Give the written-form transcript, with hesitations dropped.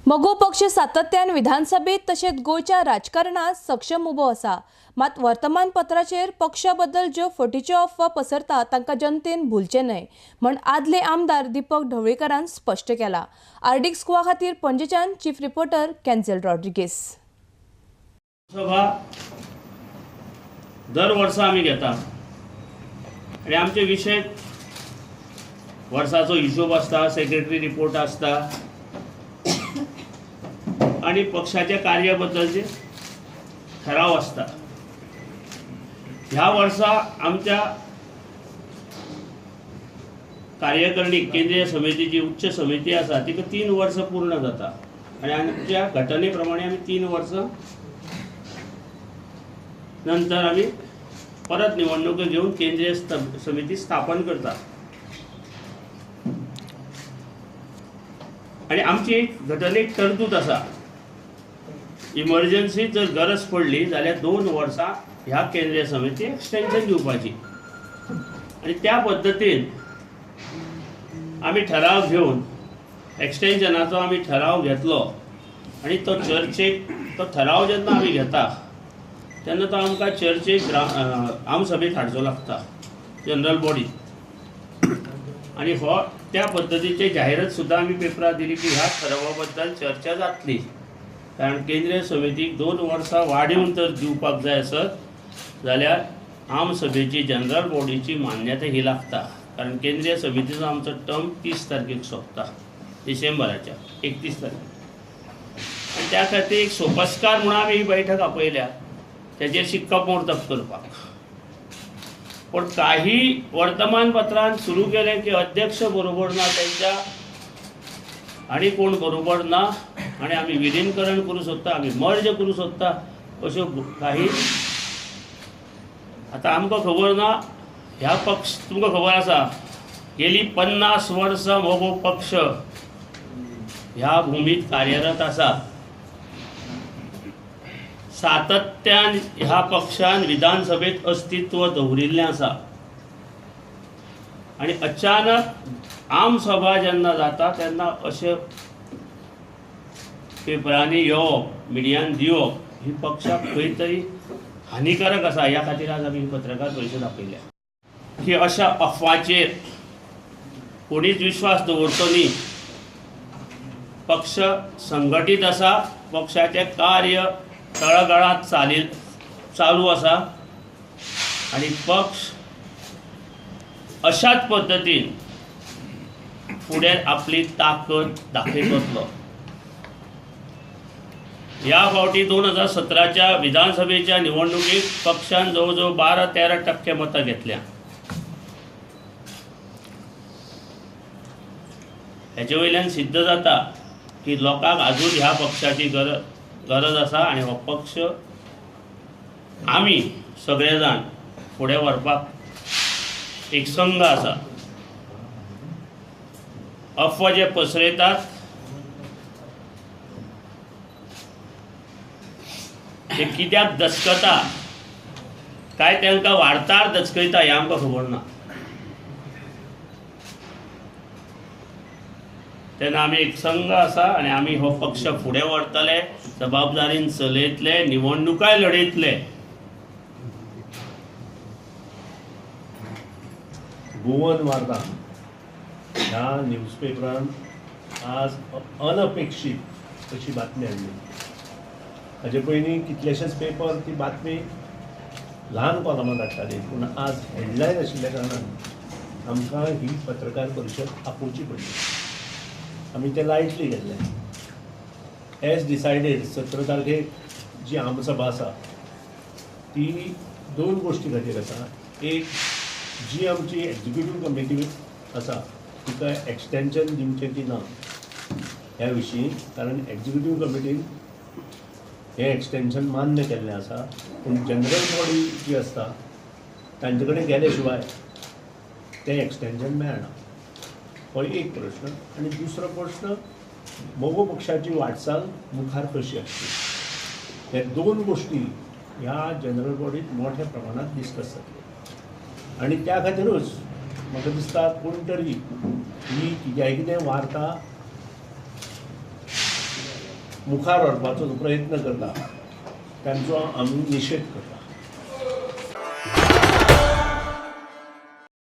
मगो पक्ष सातत्यान विधानसभेत तशेंच गोंयच्या राजकारणात सक्षम उबो आसा। मात वर्तमानपत्राचेर पक्षाबद्दल ज्यो फटीच्यो अफवा पसरता तांकां जनतेन भुलचे न्हय म्हण आदले आमदार दीपक ढवळीकरान स्पश्ट केला। आर्डिक स्कोआ खातीर पणजेच्यान चीफ रिपोर्टर कॅन्झेल रॉड्रिगेज। सभा दर वर्सा आमी घेता आनी आमचे विशय वर्साचो हिशोब आसता, सेक्रेटरी रिपोर्ट आसता आणि पक्षाच्या कार्याबद्दलचे ठराव असता। ह्या वर्सा आमच्या कार्यकारिणी केंद्रीय समितीची उच्च समिती आसा तिका 3 वर्ष पूर्ण जाता आणि आमच्या घटनेप्रमाणे आम्ही 3 वर्ष नंतर आम्ही परत निवडणूक घेऊन केंद्रीय समिती स्थापन करता आणि आमची घटनेक तरतूद आसा इमर्जन्सी जर गरज पडली जाल्यार 2 वर्सां ह्या केंद्रीय समिती एक्सटेंशन दिवपाची आणि त्या पद्धतीन आम्ही ठराव घेऊन एक्सटेंशनाचो आम्ही ठराव घेतलो आणि तो चर्चेक तो ठराव जेन्ना आम्ही घेता तेन्ना तो आमकां चर्चेक आमसभेक हाडचो लागता जनरल बॉडी आणि हो त्या पद्धतीचे जाहिरात सुद्धा आम्ही पेपरार दिली की ह्या ठरावा बद्दल चर्चा जातली कारण केंद्रीय समितीक 2 वर्सां वाडीवन तर दिवपाक जाय आसत जाल्यार आमसभेची जनरल बॉडीची मान्यता ही लागता कारण केंद्रीय समितीचो आमचो टर्म 30 तारखेक सोंपता डिसेंबराच्या 31 तारखेक आणि त्या खातीर एक सोपस्कार म्हणून आमी ही बैठक आपयल्या त्याचेर शिक्कामोर्तब करपाक। पण काही वर्तमानपत्रांत सुरू केले की अध्यक्ष बरोबर ना त्यांच्या आणि कोण बरोबर ना आणि आम्ही विलीनीकरण करू सोदता आम्ही मर्ज करू सोदता अश्यो काही आता आमकां खबर ना ह्या पक्ष तुमकां खबर आसा गेली 50 वर्सां हो पक्ष ह्या भूमीत कार्यरत आसा सातत्यान ह्या पक्षान विधानसभेत अस्तित्व दवरिल्लें आसा आणि अचानक आमसभा जेन्ना जाता तेन्ना अशे पेपरांनी येवप मिडियान दिवप ही पक्षाक खंय तरी हानिकारक आसा। ह्या खातीर आज आमी पत्रकार परिशद आपयल्या की अशा अफवाचेर कोणीच विश्वास दवरचो न्ही। पक्ष संघटीत आसा, पक्षाचे कार्य तळागाळात चालू आसा आणि पक्ष अशाच पद्धतीन फुडें आपली ताकद दाखयत वतलो। ह्या फावटी 2017च्या विधानसभेच्या निवडणुकीत पक्षान जवळजवळ 12-13% मतां घेतल्या। हेचे वयल्यान सिद्ध जाता की लोकांक अजून ह्या पक्षाची गरज आसा आणि हो पक्ष आमी सगळे जाण फुडें व्हरपाक एक संघ आसा। अफवा जे पसरयतात ते कित्याक दचकता काय तांकां वार्ताहर दचकयता हें आमकां खबर ना। तेन्ना आमी एक संघ आसा आणि आमी हो पक्ष फुडें व्हरतले, जबाबदारीन चलयतले, निवडणुकाय लडयतले। गोवन वार्ता ह्या न्यूजपेपरान आज अनपेक्षीत अशी बातमी हाडली। हाजे पयलीं कितलेशेच पेपर ती बातमी ल्हान कॉलमांत धाडटाले पूण आज हेडलायन आशिल्ल्या कारणान आमकां ही पत्रकार परिशद आपोवची पडली। आमी ते लायटली घेतले। एज डिसायडेड 17 तारखेक जी आमसभा आसा ती 2 गोश्टी खातीर आसा। एक जी आमची एक्झिक्युटीव कमिटी आसा तिका एक्सटेंशन दिवचें की ना ह्या विशीं कारण एक्झिक्युटीव कमिटीन हें एक्सटेंशन मान्य केल्लें आसा पूण जनरल बॉडी जी आसता तांचे कडेन गेले शिवाय तें एक्सटेंशन मेळना। हो एक प्रश्न आणि दुसरो प्रश्न मोगो पक्षाची वाटचाल मुखार कशी आसची हे 2 गोश्टी ह्या जनरल बॉडीत मोठ्या प्रमाणात डिस्कस जातले आणि त्या खातीरूच म्हाका दिसता कोण तरी ही कितें वार्ता मुखार व्हरपाचो जो प्रयत्न करता तांचो आमी निशेध करता.